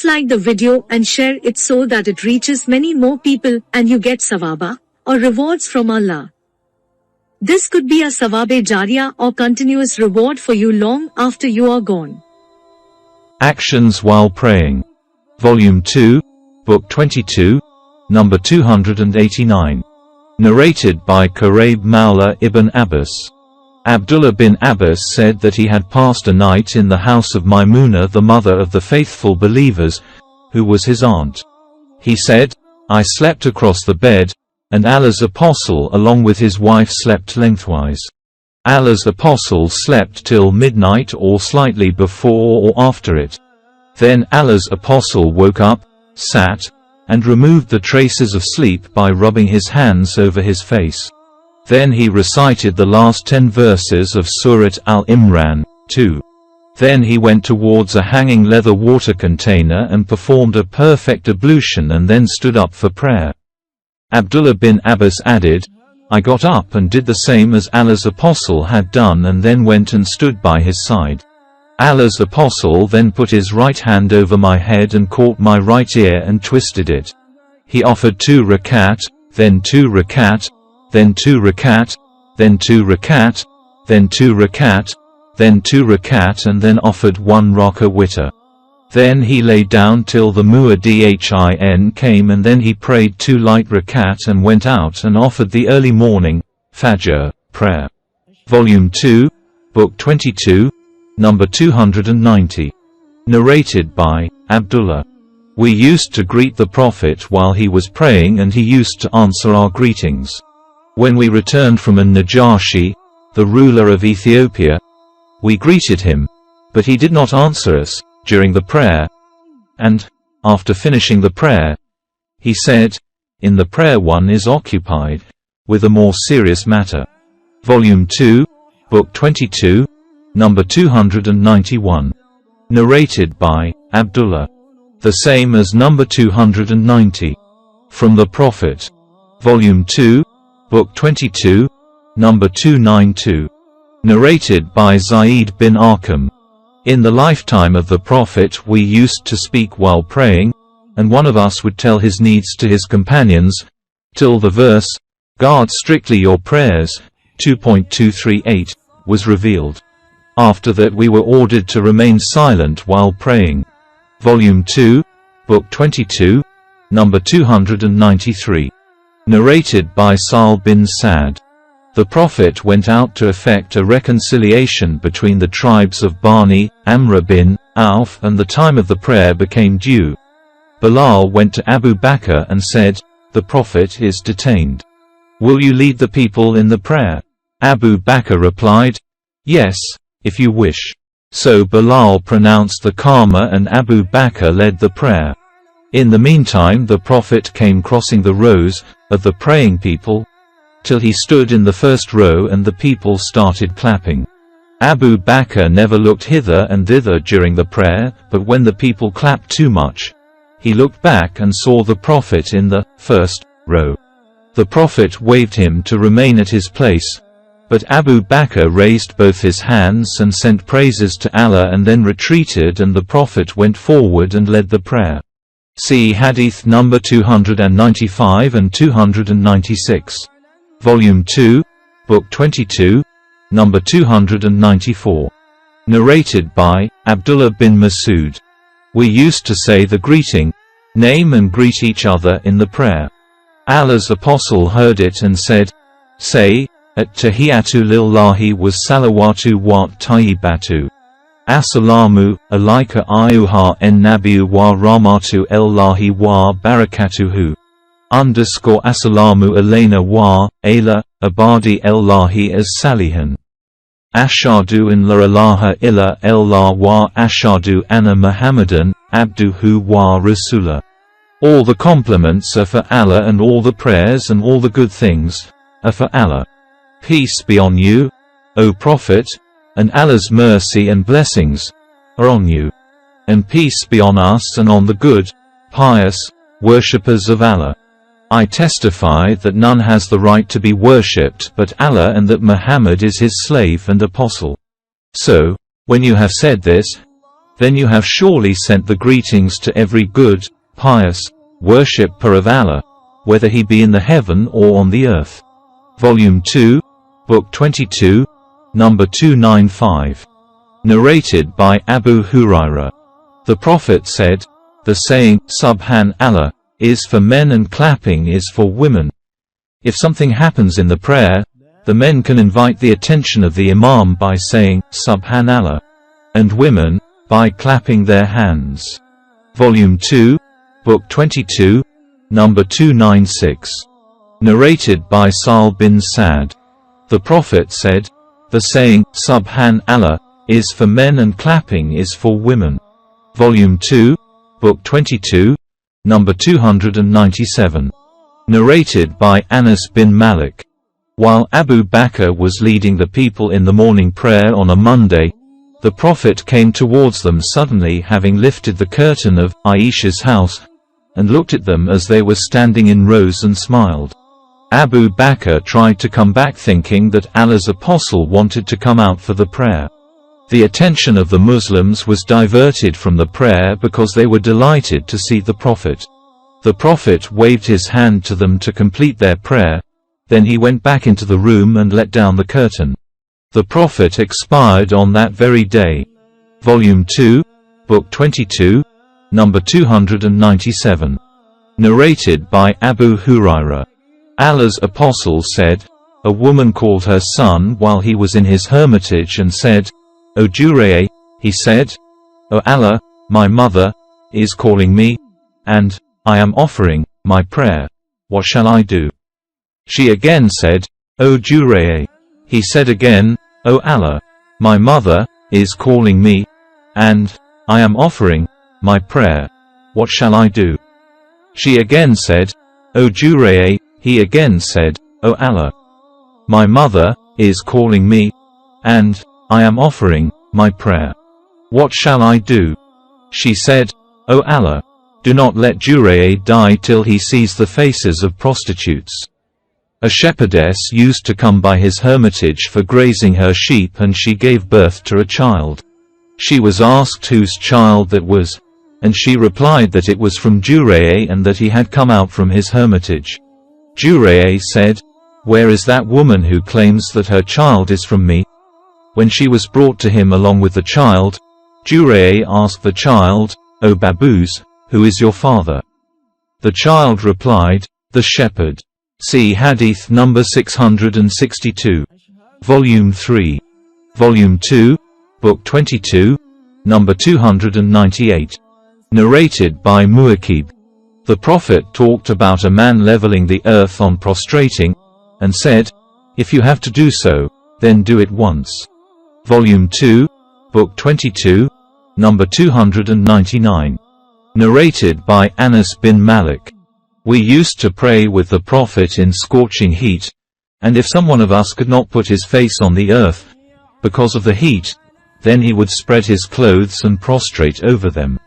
Please like the video and share it so that it reaches many more people and you get sawaba, or rewards from Allah. This could be a sawabe jariyah or continuous reward for you long after you are gone. Actions while praying. Volume 2, Book 22, number 289. Narrated by Quraib Mawla ibn Abbas. Abdullah bin Abbas said that he had passed a night in the house of Maimuna, the mother of the faithful believers, who was his aunt. He said, I slept across the bed, and Allah's apostle along with his wife slept lengthwise. Allah's apostle slept till midnight or slightly before or after it. Then Allah's apostle woke up, sat, and removed the traces of sleep by rubbing his hands over his face. Then he recited the last 10 verses of Surah Al-Imran, 2. Then he went towards a hanging leather water container and performed a perfect ablution and then stood up for prayer. Abdullah bin Abbas added, I got up and did the same as Allah's apostle had done and then went and stood by his side. Allah's apostle then put his right hand over my head and caught my right ear and twisted it. He offered 2 rakat, then 2 rakat, then 2 rakat, then 2 rakat, then 2 rakat, then 2 rakat and then offered 1 rakah witr. Then he lay down till the muadhin came and then he prayed 2 light rakat and went out and offered the early morning, Fajr, prayer. Volume 2, Book 22, number 290. Narrated by Abdullah. We used to greet the Prophet while he was praying and he used to answer our greetings. When we returned from An-Najashi, the ruler of Ethiopia, we greeted him, but he did not answer us during the prayer, and, after finishing the prayer, he said, in the prayer one is occupied with a more serious matter. Volume 2, Book 22, number 291. Narrated by Abdullah. The same as number 290. From the Prophet. Volume 2, Book 22, number 292. Narrated by Zayd bin Arqam. In the lifetime of the Prophet we used to speak while praying, and one of us would tell his needs to his companions, till the verse, Guard strictly your prayers, 2.238, was revealed. After that we were ordered to remain silent while praying. Volume 2, Book 22, number 293. Narrated by Sahl bin Sa'd. The Prophet went out to effect a reconciliation between the tribes of Bani, Amr bin Auf, and the time of the prayer became due. Bilal went to Abu Bakr and said, The Prophet is detained. Will you lead the people in the prayer? Abu Bakr replied, Yes, if you wish. So Bilal pronounced the Qama and Abu Bakr led the prayer. In the meantime the Prophet came crossing the rows of the praying people, till he stood in the first row and the people started clapping. Abu Bakr never looked hither and thither during the prayer, but when the people clapped too much, he looked back and saw the Prophet in the first row. The Prophet waved him to remain at his place, but Abu Bakr raised both his hands and sent praises to Allah and then retreated, and the Prophet went forward and led the prayer. See Hadith number 295 and 296. Volume 2, Book 22, number 294. Narrated by Abdullah bin Mas'ud. We used to say the greeting, name and greet each other in the prayer. Allah's apostle heard it and said, Say, At-tahiyatu lillahi was salawatu wa tayyibatu. Assalamu alayka ayuha en-nabiyu wa rahmatu Allahi wa barakatuhu. Assalamu alayna wa ala abadi Allahi as salihan. Ashadu an la ilaha illa Allah wa ashadu anna Muhammadan abduhu wa rasulah. All the compliments are for Allah and all the prayers and all the good things are for Allah. Peace be on you, O Prophet, and Allah's mercy and blessings are on you. And peace be on us and on the good, pious, worshippers of Allah. I testify that none has the right to be worshipped but Allah and that Muhammad is his slave and apostle. So, when you have said this, then you have surely sent the greetings to every good, pious, worshipper of Allah, whether he be in the heaven or on the earth. Volume 2, Book 22, number 295. Narrated by Abu Hurairah. The Prophet said, the saying, Subhan Allah, is for men and clapping is for women. If something happens in the prayer, the men can invite the attention of the Imam by saying, Subhan Allah, and women, by clapping their hands. Volume 2, Book 22, number 296. Narrated by Sa'al bin Sa'd. The Prophet said, the saying, Subhan Allah, is for men and clapping is for women. Volume 2, Book 22, number 297. Narrated by Anas bin Malik. While Abu Bakr was leading the people in the morning prayer on a Monday, the Prophet came towards them suddenly, having lifted the curtain of Aisha's house, and looked at them as they were standing in rows and smiled. Abu Bakr tried to come back thinking that Allah's apostle wanted to come out for the prayer. The attention of the Muslims was diverted from the prayer because they were delighted to see the Prophet. The Prophet waved his hand to them to complete their prayer, then he went back into the room and let down the curtain. The Prophet expired on that very day. Volume 2, Book 22, number 297. Narrated by Abu Hurairah. Allah's apostle said, a woman called her son while he was in his hermitage and said, O Jurayy, he said, O Allah, my mother is calling me, and I am offering my prayer. What shall I do? She again said, O Jurayy. He said again, O Allah, my mother is calling me, and I am offering my prayer. What shall I do? She again said, O Jurayy. He again said, O Allah, my mother is calling me, and I am offering my prayer. What shall I do? She said, O Allah, do not let Jurayy die till he sees the faces of prostitutes. A shepherdess used to come by his hermitage for grazing her sheep, and she gave birth to a child. She was asked whose child that was, and she replied that it was from Jurayy and that he had come out from his hermitage. Jurayy said, where is that woman who claims that her child is from me? When she was brought to him along with the child, Jurayy asked the child, O Baboos, who is your father? The child replied, the shepherd. See Hadith number 662. Volume 3. Volume 2, Book 22, number 298. Narrated by Mu'aqib. The Prophet talked about a man leveling the earth on prostrating, and said, if you have to do so, then do it once. Volume 2, Book 22, number 299. Narrated by Anas bin Malik. We used to pray with the Prophet in scorching heat, and if someone of us could not put his face on the earth, because of the heat, then he would spread his clothes and prostrate over them.